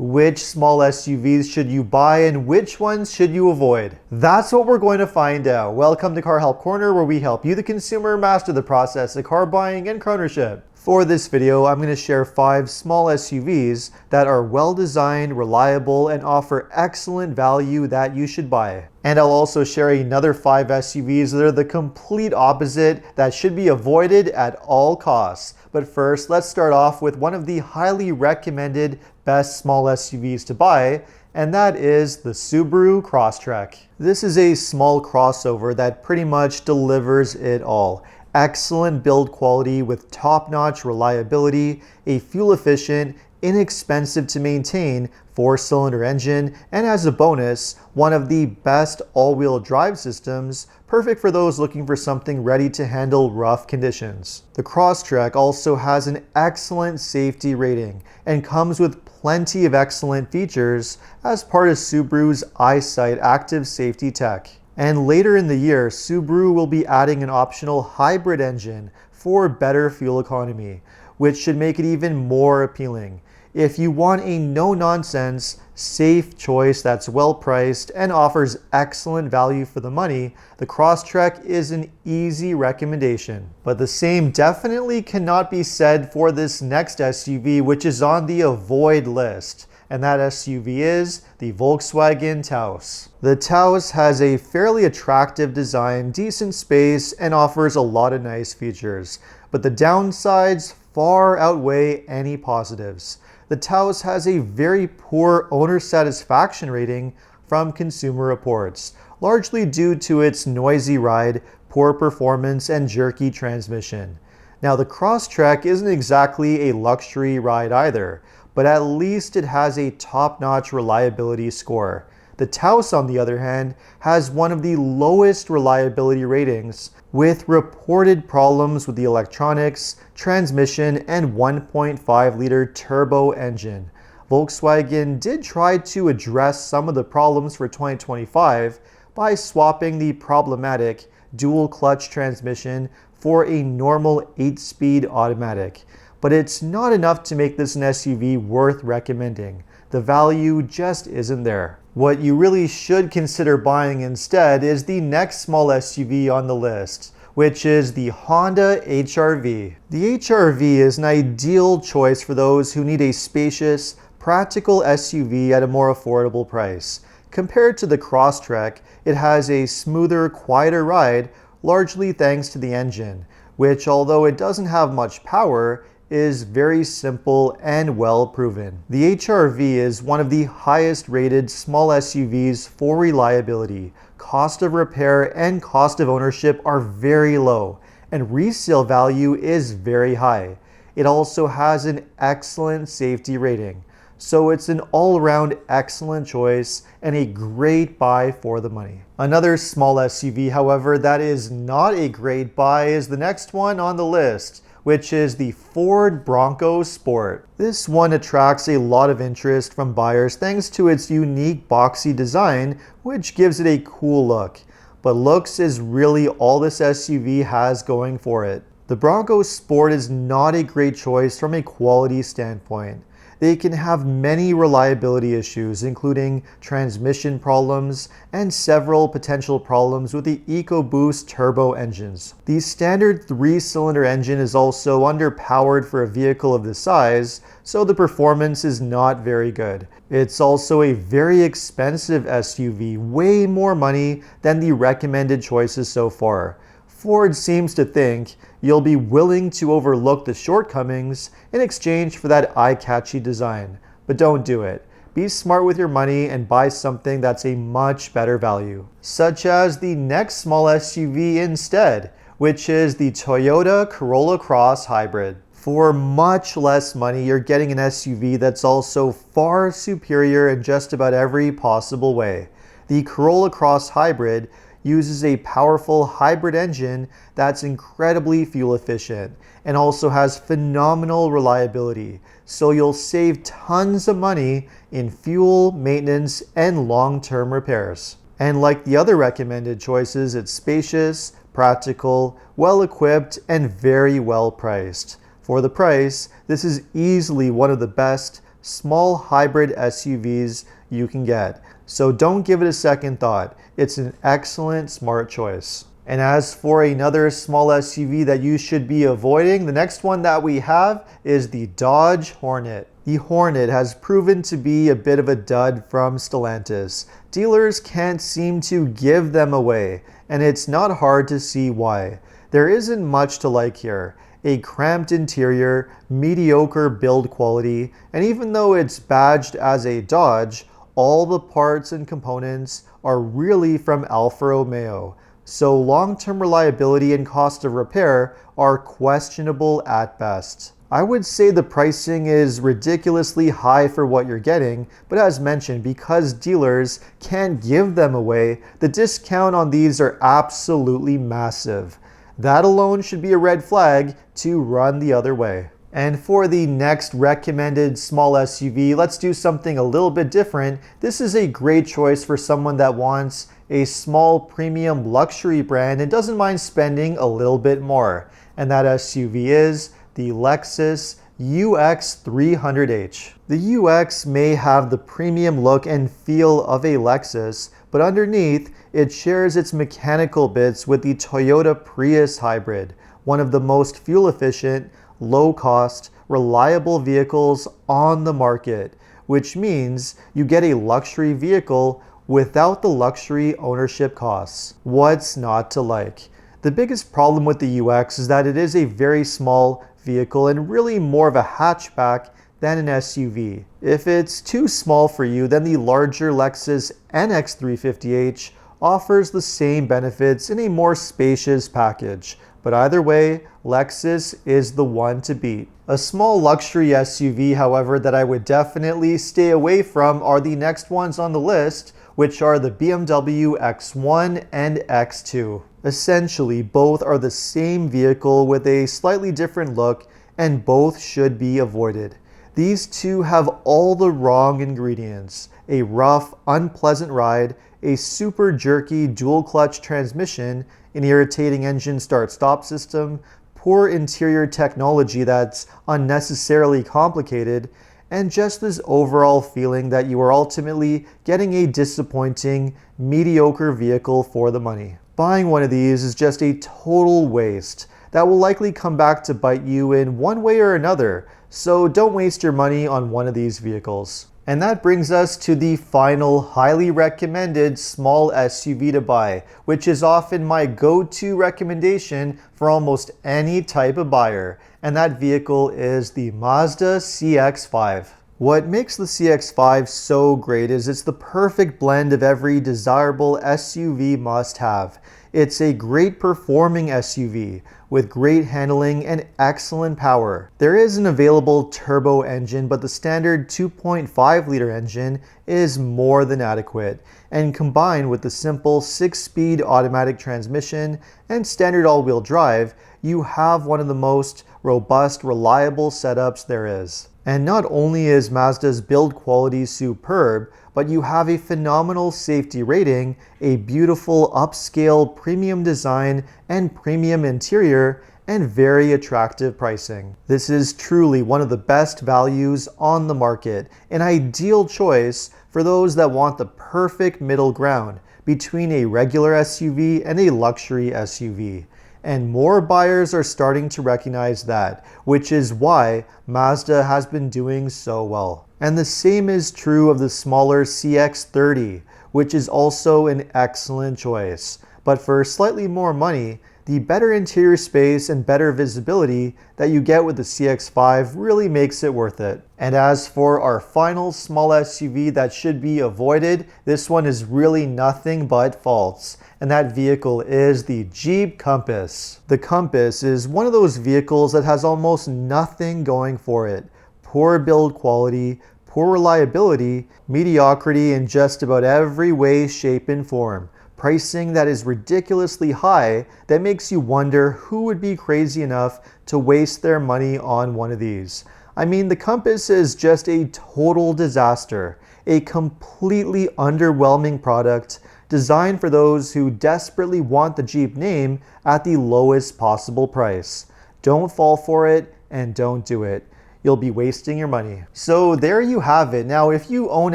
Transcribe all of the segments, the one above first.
Which small SUVs should you buy and which ones should you avoid? That's what we're going to find out. Welcome to Car Help Corner, where we help you, the consumer, master the process of car buying and car ownership. For this video, I'm going to share 5 small SUVs that are well designed, reliable, and offer excellent value that you should buy. And I'll also share another 5 SUVs that are the complete opposite that should be avoided at all costs. But first, let's start off with one of the highly recommended best small SUVs to buy, and that is the Subaru Crosstrek. This is a small crossover that pretty much delivers it all. Excellent build quality with top-notch reliability, a fuel-efficient, inexpensive to maintain 4-cylinder engine, and as a bonus, one of the best all-wheel drive systems, perfect for those looking for something ready to handle rough conditions. The Crosstrek also has an excellent safety rating and comes with plenty of excellent features as part of Subaru's EyeSight active safety tech. And later in the year, Subaru will be adding an optional hybrid engine for better fuel economy, which should make it even more appealing. If you want a no-nonsense, safe choice that's well-priced and offers excellent value for the money, the Crosstrek is an easy recommendation. But the same definitely cannot be said for this next SUV, which is on the avoid list. And that SUV is the Volkswagen Taos. The Taos has a fairly attractive design, decent space, and offers a lot of nice features. But the downsides far outweigh any positives. The Taos has a very poor owner satisfaction rating from Consumer Reports, largely due to its noisy ride, poor performance, and jerky transmission. Now, the Crosstrek isn't exactly a luxury ride either, but at least it has a top-notch reliability score. The Taos, on the other hand, has one of the lowest reliability ratings, with reported problems with the electronics, transmission, and 1.5-liter turbo engine. Volkswagen did try to address some of the problems for 2025 by swapping the problematic dual-clutch transmission for a normal 8-speed automatic. But it's not enough to make this an SUV worth recommending. The value just isn't there. What you really should consider buying instead is the next small SUV on the list, which is the Honda HR-V. The HR-V is an ideal choice for those who need a spacious, practical SUV at a more affordable price. Compared to the Crosstrek, it has a smoother, quieter ride, largely thanks to the engine, which, although it doesn't have much power, is very simple and well proven. The HR-V is one of the highest rated small SUVs for reliability. Cost of repair and cost of ownership are very low, and resale value is very high. It also has an excellent safety rating, so it's an all-around excellent choice and a great buy for the money. Another small SUV, however, that is not a great buy is the next one on the list, which is the Ford Bronco Sport. This one attracts a lot of interest from buyers thanks to its unique boxy design, which gives it a cool look. But looks is really all this SUV has going for it. The Bronco Sport is not a great choice from a quality standpoint. They can have many reliability issues, including transmission problems and several potential problems with the EcoBoost turbo engines. The standard 3-cylinder engine is also underpowered for a vehicle of this size, so the performance is not very good. It's also a very expensive SUV, way more money than the recommended choices so far. Ford seems to think you'll be willing to overlook the shortcomings in exchange for that eye-catchy design. But don't do it. Be smart with your money and buy something that's a much better value, such as the next small SUV instead, which is the Toyota Corolla Cross Hybrid. For much less money, you're getting an SUV that's also far superior in just about every possible way. The Corolla Cross Hybrid uses a powerful hybrid engine that's incredibly fuel efficient and also has phenomenal reliability, so you'll save tons of money in fuel, maintenance, and long-term repairs. And like the other recommended choices, it's spacious, practical, well-equipped, and very well priced. For the price, this is easily one of the best small hybrid SUVs you can get. So don't give it a second thought. It's an excellent, smart choice. And as for another small SUV that you should be avoiding, the next one that we have is the Dodge Hornet. The Hornet has proven to be a bit of a dud from Stellantis. Dealers can't seem to give them away, and it's not hard to see why. There isn't much to like here. A cramped interior, mediocre build quality, and even though it's badged as a Dodge, all the parts and components are really from Alfa Romeo. So long-term reliability and cost of repair are questionable at best. I would say the pricing is ridiculously high for what you're getting, but as mentioned, because dealers can't give them away, the discount on these are absolutely massive. That alone should be a red flag to run the other way. And for the next recommended small SUV, let's do something a little bit different. This is a great choice for someone that wants a small premium luxury brand and doesn't mind spending a little bit more. And that SUV is the Lexus UX300H. The UX may have the premium look and feel of a Lexus, but underneath, it shares its mechanical bits with the Toyota Prius hybrid, one of the most fuel-efficient, low-cost, reliable vehicles on the market, which means you get a luxury vehicle without the luxury ownership costs. What's not to like? The biggest problem with the UX is that it is a very small vehicle and really more of a hatchback than an SUV. If it's too small for you, then the larger Lexus NX350H offers the same benefits in a more spacious package. But either way, Lexus is the one to beat. A small luxury SUV, however, that I would definitely stay away from are the next ones on the list, which are the BMW X1 and X2. Essentially, both are the same vehicle with a slightly different look, and both should be avoided. These two have all the wrong ingredients: a rough, unpleasant ride, a super jerky dual clutch transmission, an irritating engine start-stop system, poor interior technology that's unnecessarily complicated, and just this overall feeling that you are ultimately getting a disappointing, mediocre vehicle for the money. Buying one of these is just a total waste that will likely come back to bite you in one way or another, so don't waste your money on one of these vehicles. And that brings us to the final highly recommended small SUV to buy, which is often my go-to recommendation for almost any type of buyer, and that vehicle is the Mazda CX-5. What makes the CX-5 so great is it's the perfect blend of every desirable SUV must-have. It's a great performing SUV with great handling and excellent power. There is an available turbo engine, but the standard 2.5-liter engine is more than adequate. And combined with the simple 6-speed automatic transmission and standard all-wheel drive, you have one of the most robust, reliable setups there is. And not only is Mazda's build quality superb, but you have a phenomenal safety rating, a beautiful upscale premium design and premium interior, and very attractive pricing. This is truly one of the best values on the market, an ideal choice for those that want the perfect middle ground between a regular SUV and a luxury SUV. And more buyers are starting to recognize that, which is why Mazda has been doing so well. And the same is true of the smaller CX-30, which is also an excellent choice. But for slightly more money, the better interior space and better visibility that you get with the CX-5 really makes it worth it. And as for our final small SUV that should be avoided, this one is really nothing but faults. And that vehicle is the Jeep Compass. The Compass is one of those vehicles that has almost nothing going for it. Poor build quality, poor reliability, mediocrity in just about every way, shape, and form. Pricing that is ridiculously high that makes you wonder who would be crazy enough to waste their money on one of these. I mean, the Compass is just a total disaster, a completely underwhelming product designed for those who desperately want the Jeep name at the lowest possible price. Don't fall for it and don't do it. you'll be wasting your money. So there you have it. Now, if you own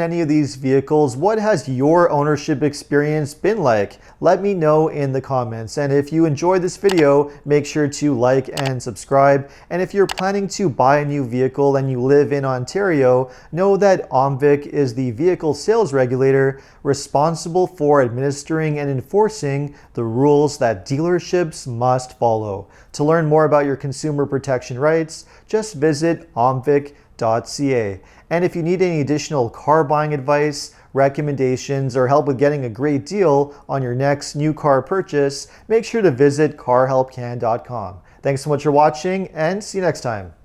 any of these vehicles, what has your ownership experience been like? Let me know in the comments. And if you enjoyed this video, make sure to like and subscribe. And if you're planning to buy a new vehicle and you live in Ontario, know that OMVIC is the vehicle sales regulator responsible for administering and enforcing the rules that dealerships must follow. To learn more about your consumer protection rights, just visit omvic.ca. And if you need any additional car buying advice, recommendations, or help with getting a great deal on your next new car purchase, make sure to visit carhelpcan.com. Thanks so much for watching, and see you next time.